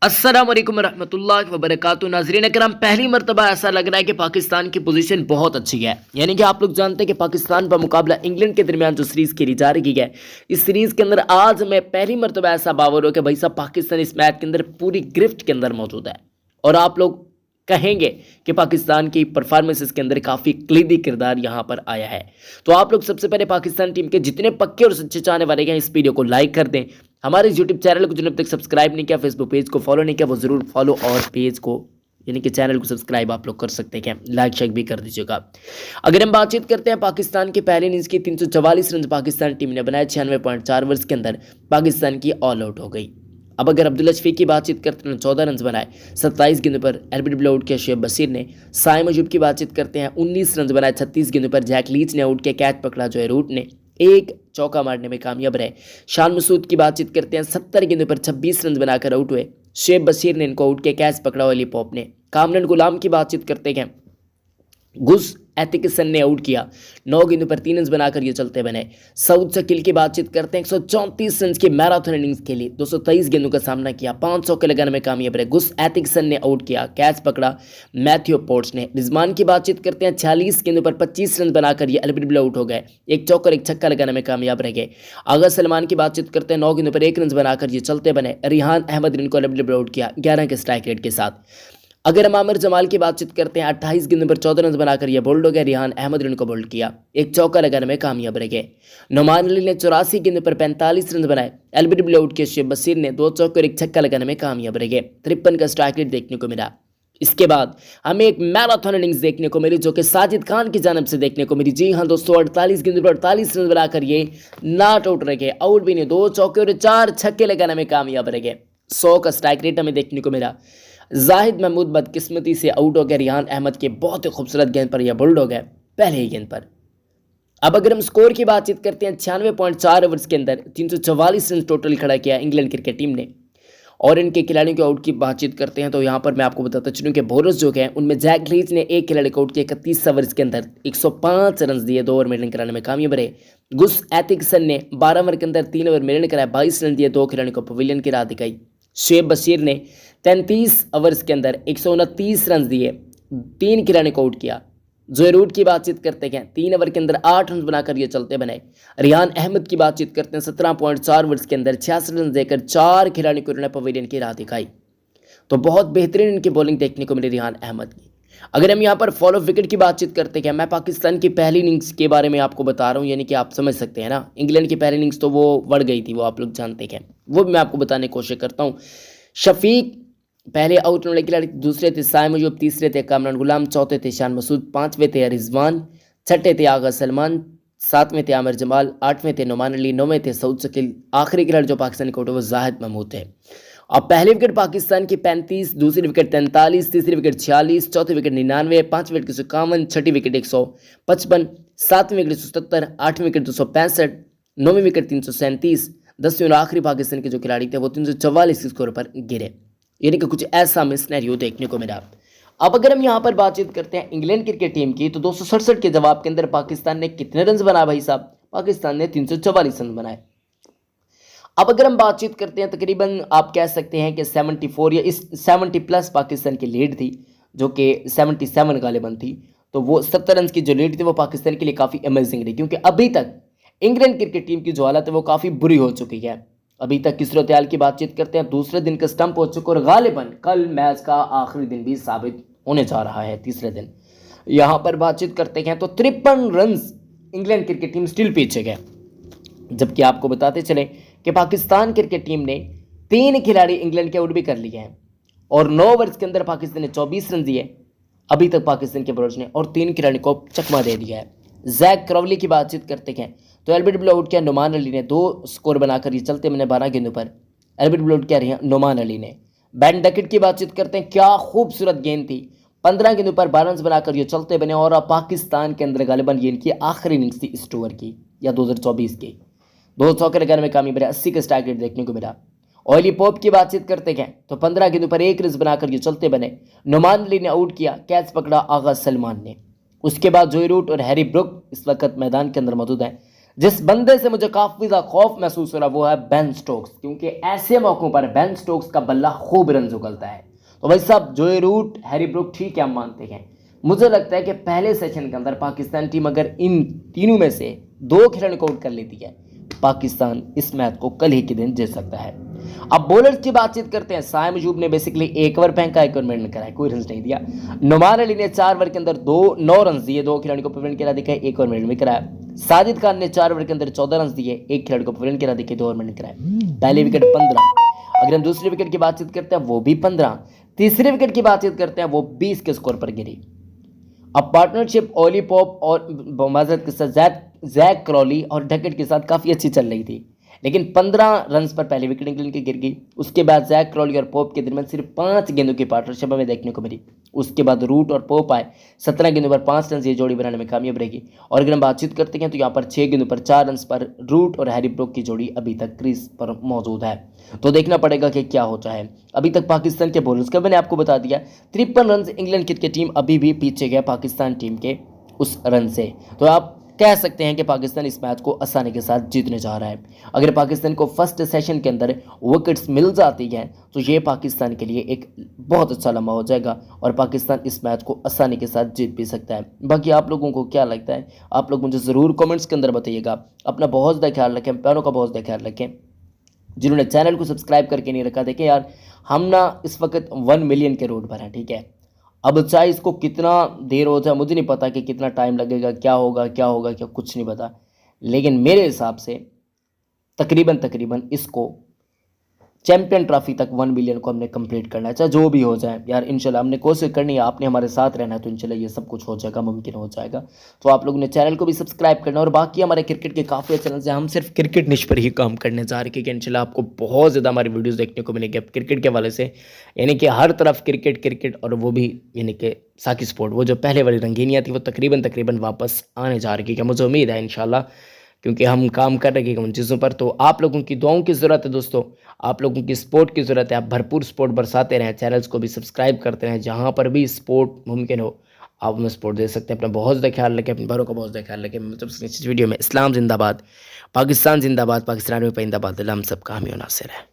अस्सलाम वालेकुम रहमतुल्लाहि व बरकातुहू। नाज़रीन अकराम, पहली मर्तबा ऐसा लग रहा है कि पाकिस्तान की पोजीशन बहुत अच्छी है। यानी कि आप लोग जानते हैं कि पाकिस्तान का मुकाबला इंग्लैंड के दरमियान जो सीरीज़ खेली जा रही है, इस सीरीज़ के अंदर आज मैं पहली मर्तबा ऐसा बावर हो कि भाई साहब पाकिस्तान इस मैच के अंदर पूरी गिरफ्त के अंदर मौजूद है। और आप लोग कहेंगे कि पाकिस्तान की परफॉर्मेंसेस के अंदर काफ़ी कलीदी किरदार यहाँ पर आया है। तो आप लोग सबसे पहले पाकिस्तान टीम के जितने पक्के और सच्चे चाहने वाले हैं इस वीडियो को लाइक कर दें। हमारे यूट्यूब चैनल को जिन्होंने अब तक सब्सक्राइब नहीं किया, फेसबुक पेज को फॉलो नहीं किया, वो ज़रूर फॉलो और पेज को यानी कि चैनल को सब्सक्राइब आप लोग कर सकते हैं, लाइक शेक भी कर दीजिएगा। अगर हम बातचीत करते हैं पाकिस्तान की पहली इनिंग्स की 344 रन पाकिस्तान टीम ने बनाए, 96.4 ओवर्स के अंदर पाकिस्तान की ऑल आउट हो गई। अब अगर अब्दुल्ला शफीक की बातचीत करते हैं 14 रन बनाए, 27 गेंदों पर एलबीडब्ल्यू आउट किया शुएब बशीर ने। साइम अयूब की बातचीत करते हैं 19 रन बनाए, 36 गेंदों पर जैक लीच ने आउट किया, कैच पकड़ा जो रूट ने, एक चौका मारने में कामयाब रहे। शान मसूद की बातचीत करते हैं 70 गेंदों पर 26 रन बनाकर आउट हुए, शुएब बशीर ने इनको आउट किया, कैच पकड़ा ओली पॉप ने। कामरान गुलाम की बातचीत करते हैं गुस एथिकसन ने आउट किया, 9 गेंदों पर 3 रन बनाकर ये चलते बने। सऊद शकील की बातचीत करते हैं 134 रन की मैराथन इनिंग्स खेली, 223 गेंदों का सामना किया, 500 के लगाने में कामयाब रहे। गुस एथिकसन ने आउट किया, कैच पकड़ा मैथ्यू पोर्ट्स ने। रिजवान की बातचीत करते हैं 46 गेंदों पर 25 रन बनाकर ये एलबीडब्ल्यू आउट हो गए, एक चौका और एक छक्का लगाने में कामयाब रह गए। आगा सलमान की बातचीत करते हैं 9 गेंदों पर 1 रन बनाकर ये चलते बने। रिहान अहमद ने इनको एलबीडब्ल्यू आउट किया 11 के स्ट्राइक रेट के साथ। अगर हम आमिर जमाल की बातचीत करते हैं 28 गेंदों पर 14 रन बनाकर यह बोल्ड हो गया, रिहान अहमद ने इनको बोल्ड किया, एक चौका लगाने में कामयाब रह गए। नुमान अली ने 84 गेंदों पर 45 रन बनाए, एलबीडब्ल्यू आउट किया शुएब बशीर ने, 2 चौके और एक छक्का लगाने में कामयाब रह गए। 53 का स्ट्राइक रेट देखने को मिला। इसके बाद हमें एक मैराथन इनिंग्स देखने को मिली जो कि साजिद खान की जानब से देखने को मिली। जी हाँ दोस्तों, 48 गेंदों पर 48 रन बनाकर ये नॉट आउट रह गए, आउट भी नहीं, 2 चौके और 4 छक्के लगाने में कामयाब रह गए। 100 का स्ट्राइक रेट हमें देखने को मिला। जाहिद महमूद बदकिस्मती से आउट हो गए, रिहान अहमद के बहुत ही खूबसूरत गेंद पर यह बोल्ड हो गए पहले ही गेंद पर। अब अगर हम स्कोर की बातचीत करते हैं 96.4 ओवर्स के अंदर 344 रन टोटल खड़ा किया इंग्लैंड क्रिकेट टीम ने। और इनके खिलाड़ियों के आउट की बातचीत करते हैं तो यहाँ पर मैं आपको बताता चलूँ कि बोलर्स जो हैं उनमें जैक लीच ने एक खिलाड़ी को आउट किया 31 ओवर्स के अंदर, 105 रन दिए, 2 ओवर में रन कराने में कामयाब रहे। गुस एथिकसन ने 12 ओवर के अंदर 3 ओवर में रन कराए, 22 रन दिए, 2 खिलाड़ियों को पवेलियन की राह दिखाई। शुएब बशीर ने 33 ओवर्स के अंदर 129 रन दिए, 3 खिलाड़ियों को आउट किया। जो रूट की बातचीत करते हैं 3 ओवर के अंदर 8 रन बनाकर ये चलते बने। रिहान अहमद की बातचीत करते हैं 17.4 ओवर्स के अंदर 86 रन देकर 4 खिलाड़ियों को उन्होंने पवेलियन की राह दिखाई। तो बहुत बेहतरीन इनकी बॉलिंग देखने को मिली रिहान अहमद की। अगर हम यहाँ पर फॉल ऑफ विकेट की बातचीत करते हैं, मैं पाकिस्तान की पहली इनिंग्स के बारे में आपको बता रहा हूँ, यानी कि आप समझ सकते हैं ना, इंग्लैंड की पहली इनिंग्स तो वो बढ़ गई थी, वो आप लोग जानते हैं, वो भी मैं आपको बताने की कोशिश करता हूँ। शफीक पहले आउट होने खिलाड़ी, दूसरे थे साइम अयूब, तीसरे थे कामरान गुलाम, चौथे थे शान मसूद, 5वें थे रिजवान, 6ठे थे आगा सलमान, 7वें थे आमिर जमाल, 8वें थे नुमान अली, 9वें थे सऊद शकील, आखिरी खिलाड़ी जो पाकिस्तान के आउट वो जाहिद महमूद थे। अब पहली विकेट पाकिस्तान की 35, दूसरी विकेट 43, तीसरी विकेट 46, चौथी विकेट 99, 5वीं विकेट 51, छठी विकेट 155, 7वीं विकेट 177, 8वीं विकेट 265, 9वीं विकेट 337, 10वीं और आखिरी पाकिस्तान के जो खिलाड़ी थे वो 344 के स्कोर पर गिरे। यानी कि कुछ ऐसा हमें सिनेरियो देखने को मिला। अब अगर हम यहाँ पर बातचीत करते हैं इंग्लैंड क्रिकेट टीम की तो 267 के जवाब के अंदर पाकिस्तान ने कितने रन बनाए भाई साहब? पाकिस्तान ने 344 रन बनाए। अब अगर हम बातचीत करते हैं तकरीबन आप कह सकते हैं कि 74 या इस 70 प्लस पाकिस्तान की लीड थी, जो कि 77 गालिबन थी। तो वो 70 रन की जो लीड थी वो पाकिस्तान के लिए काफ़ी अमेजिंग रही, क्योंकि अभी तक इंग्लैंड क्रिकेट टीम की जो हालत है वो काफ़ी बुरी हो चुकी है। अभी तक की सूरत हाल की बातचीत करते हैं, दूसरे दिन का स्टंप हो चुका और गालिबन कल मैच का आखिरी दिन भी साबित होने जा रहा है, तीसरे दिन। यहाँ पर बातचीत करते हैं तो 53 run England cricket team still पीछे गए, जबकि आपको बताते चले कि पाकिस्तान क्रिकेट टीम ने 3 खिलाड़ी इंग्लैंड के आउट भी कर लिए हैं और 9 ओवर्स के अंदर पाकिस्तान ने 24 रन दिए अभी तक पाकिस्तान के बॉलर्स ने, और 3 खिलाड़ी को चकमा दे दिया है। जैक क्रॉवली की बातचीत करते हैं तो एलबीडब्ल्यू आउट किया नुमान अली ने, 2 स्कोर बनाकर ये चलते मैंने 12 गेंदों पर एलबीडब्ल्यू आउट किया नुमान अली ने। बैन डकेट की बातचीत करते हैं, क्या खूबसूरत गेंद थी, 15 गेंदों पर 12 रन बनाकर ये चलते बने और पाकिस्तान के अंदर गालिबन ये इनकी आखिरी इनिंग्स थी इस टूर की या 2024 की। 2 चौके लगाने में कामयाब रहे, 80 का स्ट्राइक रेट देखने को मिला। ऑयली पॉप की बातचीत करते हैं तो 15 गेंदों पर 1 रन बनाकर ये चलते बने। नुमान अली ने आउट किया, कैच पकड़ा आगा सलमान ने। उसके बाद जोई रूट और हैरी ब्रुक इस वक्त मैदान के अंदर मौजूद हैं। जिस बंदे से मुझे काफ़ी ज़्यादा खौफ महसूस हो रहा वो है बेन स्टोक्स, क्योंकि ऐसे मौक़ों पर बेन स्टोक्स का बल्ला खूब रन उगलता है। तो भाई साहब जोए रूट, हैरी ब्रुक ठीक है हम मानते हैं, मुझे लगता है कि पहले सेशन के अंदर पाकिस्तान टीम अगर इन तीनों में से 2 खिलाड़ियों को आउट कर लेती है, पाकिस्तान इस मैच को कल ही के दिन जीत सकता है। अब बॉलर्स की बातचीत करते हैं। साइम अयूब ने बेसिकली 1 ओवर फेंका, 1 ओवर मेंटेन कराया, कोई रन नहीं दिया। नुमान अली ने 4 ओवर के अंदर 9 रन दिए, 2 खिलाड़ियों को प्रिवेंट करा दिखाए, 1 ओवर मेंटेन कराया। साजिद खान ने 4 ओवर के अंदर 14 रन दिए, 1 खिलाड़ी को प्रिवेंट करा दिखाए, 2 ओवर मेंटेन कराया। पहली विकेट 15। अगर हम दूसरी विकेट की बातचीत करते हैं वो भी 15। तीसरी विकेट की बातचीत करते हैं वो 20 के स्कोर पर गिरी। अब पार्टनरशिप ओली पॉप और माजरत के साथ जैक क्रॉली और डकेट के साथ काफ़ी अच्छी चल रही थी, लेकिन 15 रन पर पहली विकेट इंग्लैंड की गिर गई। उसके बाद जैक क्रॉली और पोप के दरमियान सिर्फ 5 गेंदों की पार्टनरशिप हमें देखने को मिली। उसके बाद रूट और पोप आए, 17 गेंदों पर 5 रन, ये जोड़ी बनाने में कामयाब रहेगी। और अगर हम बातचीत करते हैं तो यहाँ पर 6 गेंदों पर 4 रन पर रूट और हैरी ब्रुक की जोड़ी अभी तक क्रीज पर मौजूद है। तो देखना पड़ेगा कि क्या होता है। अभी तक पाकिस्तान के बॉलर्स का मैंने आपको बता दिया, 53 रन इंग्लैंड क्रिकेट टीम अभी भी पीछे गया पाकिस्तान टीम के उस रन से। तो आप कह सकते हैं कि पाकिस्तान इस मैच को आसानी के साथ जीतने जा रहा है। अगर पाकिस्तान को फर्स्ट सेशन के अंदर विकेट्स मिल जाती हैं तो ये पाकिस्तान के लिए एक बहुत अच्छा लम्हा हो जाएगा और पाकिस्तान इस मैच को आसानी के साथ जीत भी सकता है। बाकी आप लोगों को क्या लगता है, आप लोग मुझे ज़रूर कमेंट्स के अंदर बताइएगा। अपना बहुत ज़्यादा ख्याल रखें, पैरों का बहुत ज़्यादा ख्याल रखें। जिन्होंने चैनल को सब्सक्राइब करके नहीं रखा, देखें यार हम ना इस वक्त 1 मिलियन के रोड पर हैं, ठीक है। अब चाहे इसको कितना देर हो जाए, मुझे नहीं पता कि कितना टाइम लगेगा, क्या होगा क्या कुछ नहीं पता, लेकिन मेरे हिसाब से तकरीबन इसको चैंपियन ट्रॉफी तक 1 मिलियन को हमने कंप्लीट करना है, चाहे जो भी हो जाए यार। इंशाल्लाह हमने कोशिश करनी है, आपने हमारे साथ रहना है, तो इंशाल्लाह ये सब कुछ हो जाएगा, मुमकिन हो जाएगा। तो आप लोगों ने चैनल को भी सब्सक्राइब करना। और बाकी हमारे क्रिकेट के काफ़ी चैनल हैं, हम सिर्फ क्रिकेट निश पर ही काम करने जा रहे हैं कि इंशाल्लाह आपको बहुत ज़्यादा हमारी वीडियोज़ देखने को मिलेंगे क्रिकेट के हवाले से, यानी कि हर तरफ क्रिकेट और वो भी यानी कि साकी स्पोर्ट, वो जो पहले वाली रंगीनियाँ थी वो तकरीबन वापस आने जा रही है। मुझे उम्मीद है इंशाल्लाह, क्योंकि हम काम कर रहे हैं उन चीज़ों पर। तो आप लोगों की दुआओं की ज़रूरत है दोस्तों, आप लोगों की सपोर्ट की ज़रूरत है। आप भरपूर सपोर्ट बरसाते रहें, चैनल्स को भी सब्सक्राइब करते रहें, जहाँ पर भी सपोर्ट मुमकिन हो आप हमें सपोर्ट दे सकते हैं। अपना बहुत ज़्यादा ख्याल रखें, अपने बड़ों का बहुत ज़्यादा ख्याल रखें। मतलब इस वीडियो में इस्लाम जिंदाबाद, पाकिस्तान जिंदाबाद, पाकिस्तान में परिंदाबाद, हम सबका हामी और नासिर है।